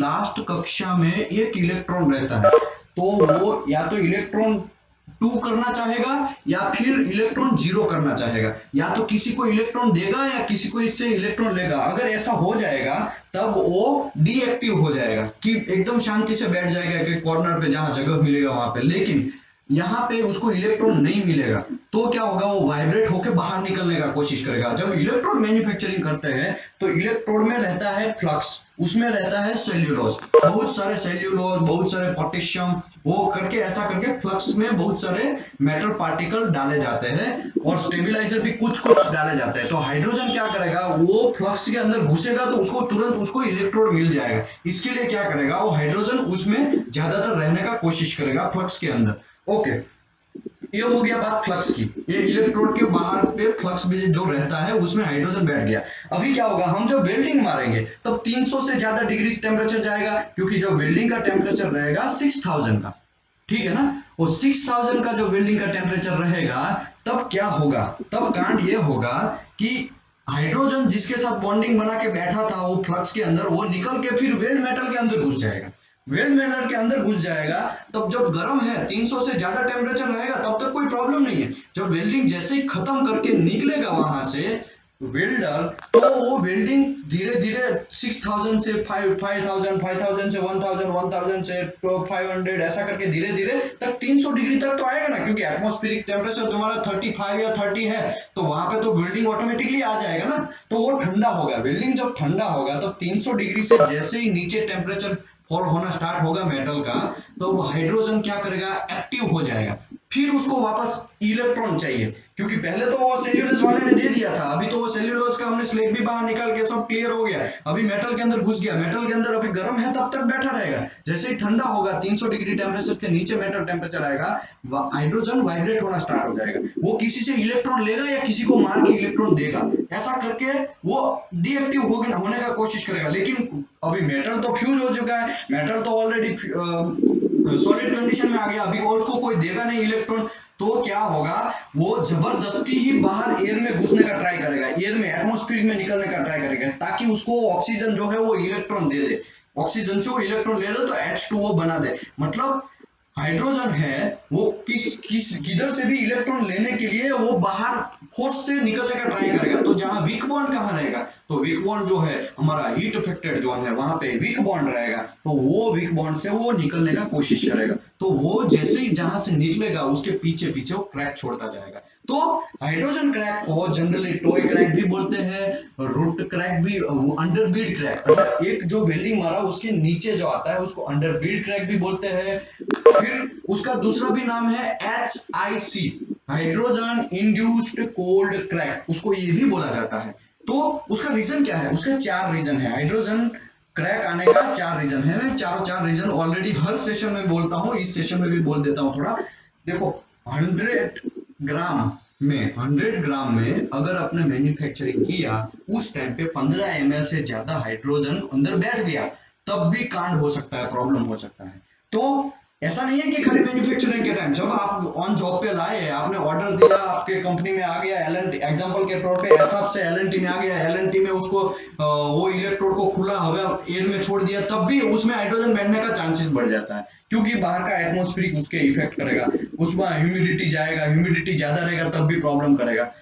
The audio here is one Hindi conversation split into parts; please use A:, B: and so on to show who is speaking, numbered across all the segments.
A: लास्ट कक्षा में एक इलेक्ट्रॉन रहता है, तो वो या तो इलेक्ट्रॉन 2 करना चाहेगा या फिर इलेक्ट्रॉन 0 करना चाहेगा, या तो किसी को इलेक्ट्रॉन देगा या किसी को इससे इलेक्ट्रॉन लेगा। अगर ऐसा हो जाएगा तब वो डीएक्टिव हो जाएगा, कि एकदम शांति से बैठ जाएगा कि कॉर्नर पे जहां जगह मिलेगा वहां पे। लेकिन यहाँ पे उसको इलेक्ट्रॉन नहीं मिलेगा तो क्या होगा, वो वाइब्रेट होकर बाहर निकलने का कोशिश करेगा। जब इलेक्ट्रोड मैन्युफैक्चरिंग करते हैं तो इलेक्ट्रोड में रहता है फ्लक्स, उसमें रहता है सेल्यूलोज, बहुत सारे सेल्यूलोज, बहुत सारे पोटेशियम, वो करके ऐसा करके फ्लक्स में बहुत सारे मेटल पार्टिकल डाले जाते हैं और स्टेबिलाईजर भी कुछ कुछ डाले जाते हैं। तो हाइड्रोजन क्या करेगा, वो फ्लक्स के अंदर घुसेगा तो उसको तुरंत उसको इलेक्ट्रोड मिल जाएगा। इसके लिए क्या करेगा, वो हाइड्रोजन उसमें ज्यादातर रहने का कोशिश करेगा फ्लक्स के अंदर। ओके, ये हो गया बात फ्लक्स की। ये इलेक्ट्रोड के बाहर पे फ्लक्स भी जो रहता है उसमें हाइड्रोजन बैठ गया। अभी क्या होगा, हम जब वेल्डिंग मारेंगे तब 300 से ज्यादा डिग्री टेम्परेचर जाएगा, क्योंकि जो वेल्डिंग का टेम्परेचर रहेगा 6000 का, ठीक है ना। वो 6000 का जो वेल्डिंग का टेम्परेचर रहेगा तब क्या होगा, तब कांड ये होगा कि हाइड्रोजन जिसके साथ बॉन्डिंग बना के बैठा था वो फ्लक्स के अंदर, वो निकल के फिर वेल्ड मेटल के अंदर घुस जाएगा। वेल्ड मेटल के अंदर घुस जाएगा, तब जब गर्म है 300 से ज्यादा टेम्परेचर रहेगा तब तक कोई प्रॉब्लम नहीं है। जब वेल्डिंग जैसे ही खत्म करके निकलेगा वहां से वेल्डर, तो वो वेल्डिंग धीरे धीरे 6000 से 5000 5000 से 1000 1000 से 500 ऐसा करके धीरे धीरे तक 300 डिग्री तक तो आएगा ना, क्योंकि एटमॉस्फेरिक टेम्परेचर तुम्हारा 35 या 30 है, तो वहां पे तो वेल्डिंग ऑटोमेटिकली आ जाएगा ना। तो वो ठंडा होगा, वेल्डिंग जब ठंडा होगा तब 300 डिग्री से जैसे ही नीचे टेम्परेचर फॉल होना स्टार्ट होगा मेटल का, तो वो हाइड्रोजन क्या करेगा, एक्टिव हो जाएगा। फिर उसको वापस इलेक्ट्रॉन चाहिए, क्योंकि पहले तो वो सेल्यूलोज वाले ने दे दिया था, अभी तो वो सेल्यूलोज का हमने स्लैग भी बाहर निकाल के सब क्लियर हो गया, अभी मेटल के अंदर घुस गया। मेटल के अंदर अभी गर्म है तब तक बैठा रहेगा, जैसे ही ठंडा होगा 300 डिग्री टेम्परेचर के नीचे मेटल टेम्परेचर आएगा, हाइड्रोजन वाइब्रेट होना स्टार्ट हो जाएगा। वो किसी से इलेक्ट्रॉन लेगा या किसी को मार के इलेक्ट्रॉन देगा, ऐसा करके वो डीएक्टिव होने का कोशिश करेगा। लेकिन अभी मेटल तो फ्यूज हो चुका है, मेटल तो ऑलरेडी सॉलिड कंडीशन में आ गया, अभी और उसको कोई देगा नहीं इलेक्ट्रॉन। तो क्या होगा, वो जबरदस्ती ही बाहर एयर में घुसने का ट्राई करेगा, एयर में एटमॉस्फेयर में निकलने का ट्राई करेगा, ताकि उसको ऑक्सीजन जो है वो इलेक्ट्रॉन दे दे, ऑक्सीजन से वो इलेक्ट्रॉन ले ले तो H2O बना दे। मतलब हाइड्रोजन है वो किधर से भी इलेक्ट्रॉन लेने के लिए वो बाहर फोर्स से निकलने का ट्राई करेगा। तो जहां वीक बॉन्ड कहां रहेगा, तो वीक बॉन्ड जो है हमारा हीट अफेक्टेड जोन है, वहां पे वीक बॉन्ड रहेगा, तो वो वीक बॉन्ड से वो निकलने का कोशिश करेगा। तो वो जैसे ही जहां से निकलेगा उसके पीछे पीछे वो क्रैक छोड़ता जाएगा। तो हाइड्रोजन क्रैक को जनरली टॉय क्रैक भी बोलते हैं, रूट क्रैक भी, अंडरबीड क्रैक, मतलब एक जो वेल्डिंग मारा उसके नीचे जो आता है उसको अंडरबीड क्रैक भी बोलते हैं। फिर उसका दूसरा भी नाम है HIC, hydrogen induced cold crack, उसको ये भी बोला जाता है। तो उसका रीजन क्या है, उसके 4 रीजन है। हाइड्रोजन क्रैक आने का 4 रीजन है, मैं चारों रीजन ऑलरेडी हर सेशन में बोलता हूँ, इस सेशन में भी बोल देता हूँ थोड़ा। देखो 100 ग्राम में अगर आपने मैन्युफैक्चरिंग किया, उस टाइम पे 15 ml से ज्यादा हाइड्रोजन अंदर बैठ गया, तब भी कांड हो सकता है, प्रॉब्लम हो सकता है। तो ऐसा नहीं है कि खाली मैन्युफैक्चरिंग के टाइम, जब आप ऑन जॉब पे लाए, आपने ऑर्डर दिया, आपके कंपनी में आ गया, एलएनटी एग्जांपल के तौर पे ऐसा से एलएनटी में आ गया, एलएनटी में उसको वो इलेक्ट्रोड को खुला हवा एयर में छोड़ दिया, तब भी उसमें हाइड्रोजन बैठने का चांसेस बढ़ जाता है, क्योंकि बाहर का एटमॉस्फेरिक उसके इफेक्ट करेगा, उसमें ह्यूमिडिटी जाएगा, ह्यूमिडिटी ज्यादा रहेगा तब भी प्रॉब्लम करेगा।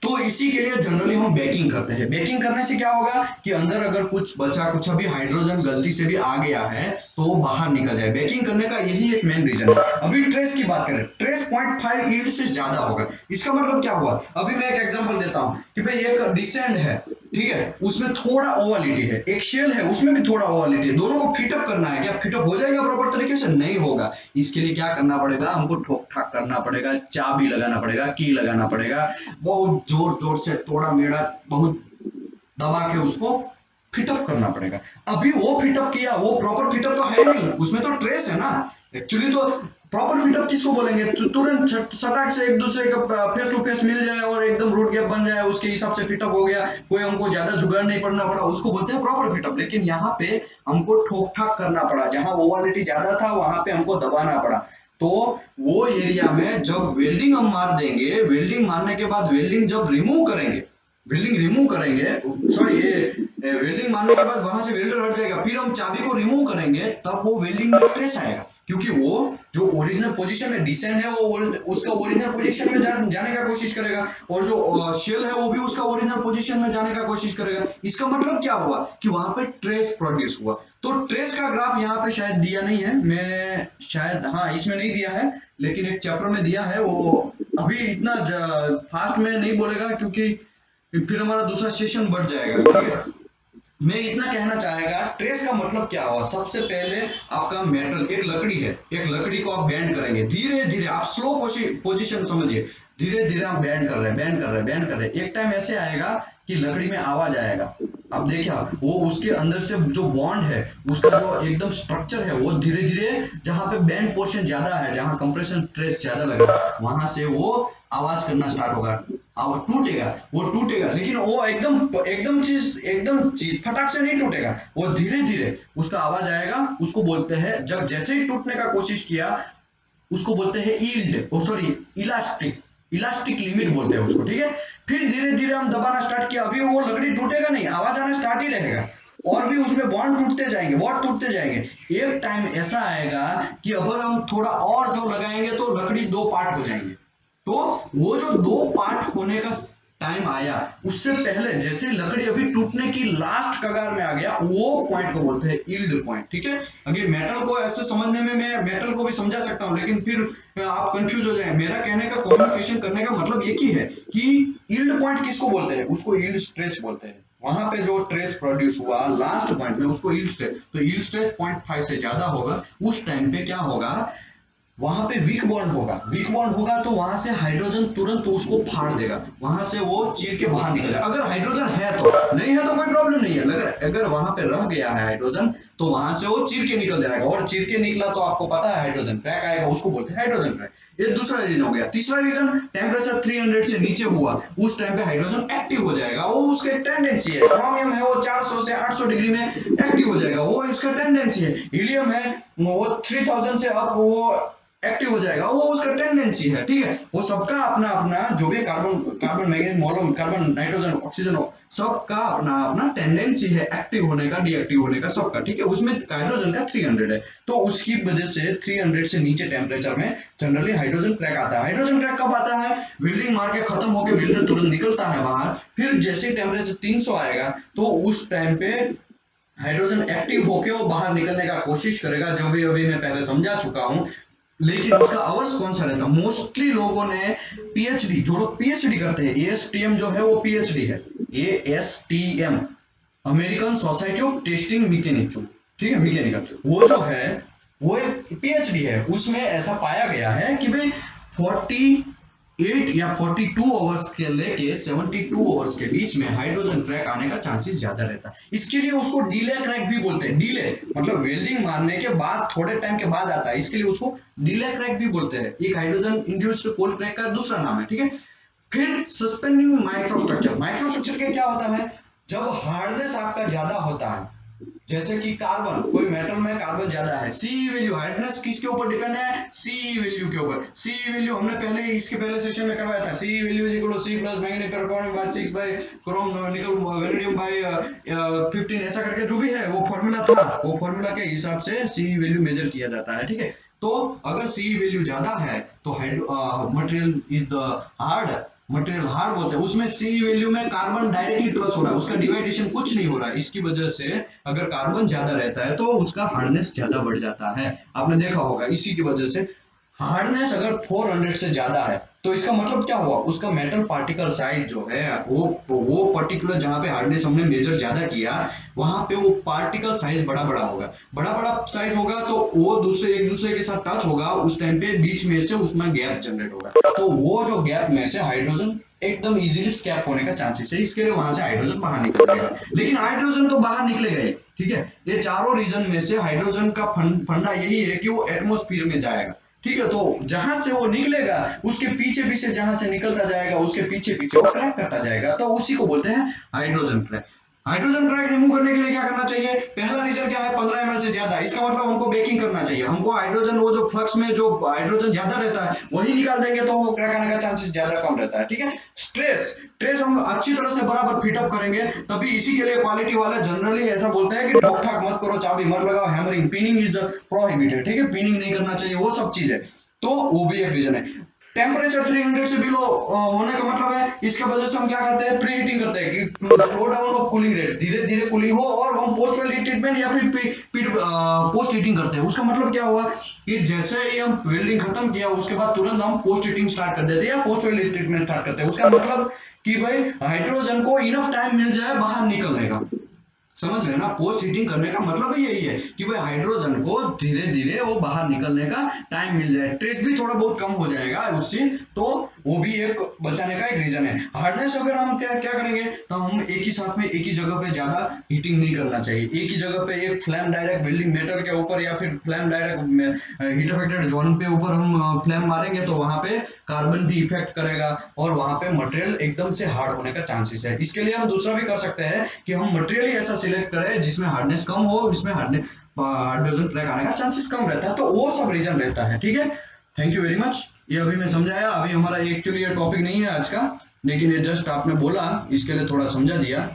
A: तो इसी के लिए जनरली हम बेकिंग करते हैं। बेकिंग करने से क्या होगा कि अंदर अगर कुछ बचा, कुछ अभी हाइड्रोजन गलती से भी आ गया है तो वो बाहर निकल जाए। बेकिंग करने का यही एक मेन रीजन है। अभी ट्रेस की बात करें, ट्रेस 0.5 यील्ड से ज्यादा होगा। इसका मतलब क्या हुआ, अभी मैं एक एग्जांपल देता हूं कि भाई एक डिसेंड है, ठीक है, उसमें थोड़ा ओवलिटी है, एक शेल है उसमें भी थोड़ा ओवलिटी है, दोनों को फिटअप करना है। क्या फिटअप हो जाएगा प्रॉपर तरीके से? नहीं होगा। इसके लिए क्या करना पड़ेगा, हमको ठोक ठाक करना पड़ेगा, चाबी लगाना पड़ेगा, की लगाना पड़ेगा, बहुत जोर जोर से थोड़ा मेड़ा बहुत दबा के उसको फिटअप करना पड़ेगा। अभी वो फिटअप किया, वो प्रॉपर फिटअप तो है नहीं, उसमें तो ट्रेस है ना। एक्चुअली तो प्रॉपर फिटअप किसको बोलेंगे, तुरंत सटाक से एक दूसरे का फेस टू फेस मिल जाए और एकदम रूट गैप बन जाए, उसके हिसाब से फिटअप हो गया, कोई हमको ज्यादा जुगाड़ नहीं पड़ना पड़ा, उसको बोलते हैं प्रॉपर फिटअप। लेकिन यहाँ पे हमको ठोक ठाक करना पड़ा, जहां ओवलिटी ज्यादा था वहां पे हमको दबाना पड़ा। तो वो एरिया में जब वेल्डिंग हम मार देंगे, वेल्डिंग मारने के बाद वेल्डिंग जब रिमूव करेंगे, वेल्डिंग रिमूव करेंगे, सॉरी ये वेल्डिंग मारने के बाद वहां से वेल्डर हट जाएगा, फिर हम चाबी को रिमूव करेंगे तब वो वेल्डिंग में ट्रेस आएगा, क्योंकि वो जो ओरिजिनल पोजीशन में डिसेंड है वो उसका ओरिजिनल पोजीशन में जाने का कोशिश करेगा, और जो शेल है वो भी उसका ओरिजिनल पोजीशन में जाने का कोशिश करेगा। इसका मतलब क्या हुआ कि वहां पे ट्रेस प्रोड्यूस हुआ। तो ट्रेस का ग्राफ यहाँ पे शायद दिया नहीं है, मैं शायद, हाँ इसमें नहीं दिया है, लेकिन एक चैप्टर में दिया है। वो अभी इतना फास्ट में नहीं बोलेगा क्योंकि फिर हमारा दूसरा सेशन बढ़ जाएगा, ठीक है। मैं इतना कहना चाहेगा ट्रेस का मतलब क्या हुआ। सबसे पहले आपका मेटल, एक लकड़ी है, एक लकड़ी को आप बैंड करेंगे धीरे धीरे, आप स्लो पोजीशन समझिए, धीरे धीरे आप बैंड कर रहे हैं, बैंड कर रहे हैं, बैंड कर रहे हैं। एक टाइम ऐसे आएगा कि लकड़ी में आवाज आएगा। अब देखिए वो उसके अंदर से जो बॉन्ड है, उसका जो एकदम स्ट्रक्चर है, वो धीरे धीरे जहां पे बैंड पोर्शन ज्यादा है, जहां कंप्रेशन स्ट्रेस ज्यादा लगा, वहां से वो आवाज करना स्टार्ट होगा। अब टूटेगा, वो टूटेगा, लेकिन वो एकदम चीज फटाक से नहीं टूटेगा, वो धीरे धीरे उसका आवाज आएगा। उसको बोलते हैं, जब जैसे ही टूटने का कोशिश किया उसको बोलते हैं yield, sorry elastic, elastic limit बोलते हैं उसको, ठीक है। फिर धीरे धीरे हम दबाना स्टार्ट किया, अभी वो लकड़ी टूटेगा नहीं, आवाज आना स्टार्ट ही रहेगा, और भी उसमें बॉन्ड टूटते जाएंगे, बॉन्ड टूटते जाएंगे। एक टाइम ऐसा आएगा कि अगर हम थोड़ा और जो लगाएंगे तो लकड़ी दो पार्ट हो जाएंगे। तो वो जो दो पार्ट होने का टाइम आया, उससे पहले जैसे लकड़ी अभी टूटने की लास्ट कगार में आ गया, वो पॉइंट को बोलते हैं यील्ड पॉइंट, ठीक है। अगर मेटल को ऐसे समझने में मैं मेटल को भी समझा सकता हूं, लेकिन फिर आप कंफ्यूज हो जाए। मेरा कहने का, कम्युनिकेशन करने का मतलब एक ही है कि यील्ड पॉइंट किसको बोलते हैं, उसको यील्ड स्ट्रेस बोलते हैं। वहां पे जो ट्रेस प्रोड्यूस हुआ लास्ट पॉइंट में, उसको यील्ड स्ट्रेस, तो यील्ड स्ट्रेस 0.5 से ज्यादा होगा, उस टाइम पे क्या होगा, वहां पे वीक बॉन्ड होगा, वीक बॉन्ड होगा तो वहां से हाइड्रोजन तुरंत उसको फाड़ देगा, वहां से वो चीर के बाहर निकल जाएगा। अगर हाइड्रोजन है तो, नहीं है तो कोई प्रॉब्लम नहीं है, अगर वहां पे रह गया है हाइड्रोजन तो वहां से वो चीर के निकल जाएगा, और चीर के निकला तो आपको पता है हाइड्रोजन क्रैक आएगा, उसको बोलते हैं हाइड्रोजन क्रैक। ये दूसरा रीजन हो गया। तीसरा रीजन, टेम्परेचर 300 से नीचे हुआ, उस टाइम पे हाइड्रोजन एक्टिव हो जाएगा, वो उसका टेंडेंसी है। क्रोमियम है वो 400 से 800 डिग्री में एक्टिव हो जाएगा, वो इसका टेंडेंसी है। हीलियम है वो 3000 से अप वो एक्टिव हो जाएगा, वो उसका टेंडेंसी है, ठीक है। वो सबका अपना अपना, जो भी carbon magnesium Mollem, carbon nitrogen oxygen, सबका अपना अपना टेंडेंसी है एक्टिव होने का, डीएक्टिव होने का, सबका, ठीक है। उसमें हाइड्रोजन का 300 है, तो उसकी वजह से 300 से नीचे टेम्परेचर में जनरली हाइड्रोजन क्रैक आता है। हाइड्रोजन क्रैक कब आता है, वेल्डिंग मार के खत्म होकर वेल्डर तुरंत निकलता है बाहर, फिर जैसे टेम्परेचर 300 आएगा तो उस टाइम पे हाइड्रोजन एक्टिव होके वो बाहर निकलने का कोशिश करेगा, जो भी अभी मैं पहले समझा चुका हूं। लेकिन उसका आवर्स कौन सा रहता है, मोस्टली लोगों ने पीएचडी, जो लोग पीएचडी करते हैं, एएसटीएम जो है वो पीएचडी है, ASTM, American society of testing mechanic, ठीक है, मैकेनिकल, वो जो है वो एक पीएचडी है। उसमें ऐसा पाया गया है कि भाई 48 या 42 आवर्स के लेके 72 आवर्स के बीच में हाइड्रोजन क्रैक आने का चांसेस ज्यादा रहता है। इसके लिए उसको डीले क्रैक भी बोलते हैं। डीले मतलब वेल्डिंग मारने के बाद थोड़े टाइम के बाद आता है, इसके लिए उसको डीले क्रैक भी बोलते हैं। एक हाइड्रोजन इंड्यूस्ड कोल्ड क्रैक का दूसरा नाम है, ठीक है। फिर सस्पेंडिंग माइक्रोस्ट्रक्चर, माइक्रोस्ट्रक्चर के क्या होता है, जब हार्डनेस आपका ज्यादा होता है, जैसे कि कार्बन, कोई मेटल में कार्बन ज्यादा है, सी वैल्यू, हार्डनेस किसके ऊपर डिपेंड है, सी वैल्यू के ऊपर। सी वैल्यू हमने पहले इसके पहले सेशन में करवाया था, C value is equal to C plus magnetic carbon by 6 by chrome nickel vanadium by 15, ऐसा करके जो भी है वो फार्मूला था, वो फार्मूला के हिसाब से सी वैल्यू मेजर किया जाता है, ठीक है। तो अगर सी वैल्यू ज्यादा है तो material is the hard, material hard बोलते हैं, उसमें सी वैल्यू में कार्बन डायरेक्टली प्लस हो रहा है, उसका डिवाइडेशन कुछ नहीं हो रहा है। इसकी वजह से अगर कार्बन ज्यादा रहता है तो उसका हार्डनेस ज्यादा बढ़ जाता है, आपने देखा होगा। इसी की वजह से हार्डनेस अगर 400 से ज्यादा है तो इसका मतलब क्या हुआ, उसका मेटल पार्टिकल साइज जो है वो पर्टिकुलर जहां पे हार्डनेस हमने मेजर ज्यादा किया, वहां पे वो पार्टिकल साइज बड़ा बड़ा होगा, बड़ा बड़ा साइज होगा तो वो एक दूसरे के साथ टच होगा, उस टाइम पे बीच में से उसमें गैप जनरेट होगा, तो वो जो गैप में से हाइड्रोजन एकदम इजीली स्कैप होने का चांसेस है, इसके लिए वहां से हाइड्रोजन बाहर निकल जाएगा। लेकिन हाइड्रोजन तो बाहर निकलेगा ही, ठीक है। ये चारों रीजन में से हाइड्रोजन का फंडा यही है कि वो एटमॉस्फेयर में जाएगा, ठीक है। तो जहां से वो निकलेगा उसके पीछे पीछे जहां से निकलता जाएगा उसके पीछे पीछे वो क्रैक करता जाएगा, तो उसी को बोलते हैं hydrogen crack. Hydrogen chloride remove करने के लिए क्या करना चाहिए, पहला रीजन क्या है, 15 ml से ज्यादा, इसका मतलब हमको बेकिंग करना चाहिए, हमको हाइड्रोजन वो जो फ्लक्स में जो हाइड्रोजन ज्यादा रहता है वही निकाल देंगे तो वो क्रैक आने का चांसेस ज्यादा कम रहता है। ठीक है, स्ट्रेस ट्रेस हम अच्छी तरह से बराबर फिटअप करेंगे, तभी इसी के लिए क्वालिटी वाले जनरली ऐसा बोलते हैं कि ठोक ठाक मत करो, चाबी मत लगाओ, hammering pinning is the prohibited. ठीक है, पिनिंग नहीं करना चाहिए, वो सब चीजें, तो वो भी एक रीजन है। टेम्परेचर 300 से बिलो होने का मतलब है इसके वजह से हम क्या करते हैं, प्री हीटिंग करते हैं कि slow down of cooling rate, धीरे धीरे कूलिंग हो, और हम पोस्ट वेल्डिंग ट्रीटमेंट या फिर पोस्ट हीटिंग करते हैं। उसका मतलब क्या हुआ कि जैसे ही हम वेल्डिंग खत्म किया उसके बाद तुरंत हम पोस्ट हीटिंग स्टार्ट कर देते हैं या पोस्ट वेल्डिंग ट्रीटमेंट स्टार्ट करते हैं। उसका मतलब कि भाई हाइड्रोजन को इनफ टाइम मिल जाए बाहर निकलने का, समझ रहे ना, पोस्ट हीटिंग करने का मतलब ही यही है कि भाई हाइड्रोजन को धीरे धीरे वो बाहर निकलने का टाइम मिल जाए, ट्रेस भी थोड़ा बहुत कम हो जाएगा उससे, तो वो भी एक बचाने का एक रीजन है। हार्डनेस अगर हम क्या क्या करेंगे, तो हम एक ही साथ में एक ही जगह पे ज्यादा हीटिंग नहीं करना चाहिए, एक ही जगह पे एक फ्लेम डायरेक्ट वेल्डिंग मेटल के ऊपर या फिर flame direct heat affected zone पे ऊपर हम फ्लेम मारेंगे तो वहां पे कार्बन भी इफेक्ट करेगा और वहां पे मटेरियल एकदम से हार्ड होने का चांसेस है। इसके लिए हम दूसरा भी कर सकते हैं कि हम मटेरियल ही ऐसा सिलेक्ट करें जिसमें हार्डनेस कम हो, जिसमें हार्डनेस क्रैक आने का चांसेस कम रहता है, तो वो सब रीजन रहता है। ठीक है, थैंक यू वेरी मच, ये अभी मैं समझाया, अभी हमारा एक्चुअली ये टॉपिक नहीं है आज का, लेकिन ये जस्ट आपने बोला इसके लिए थोड़ा समझा दिया।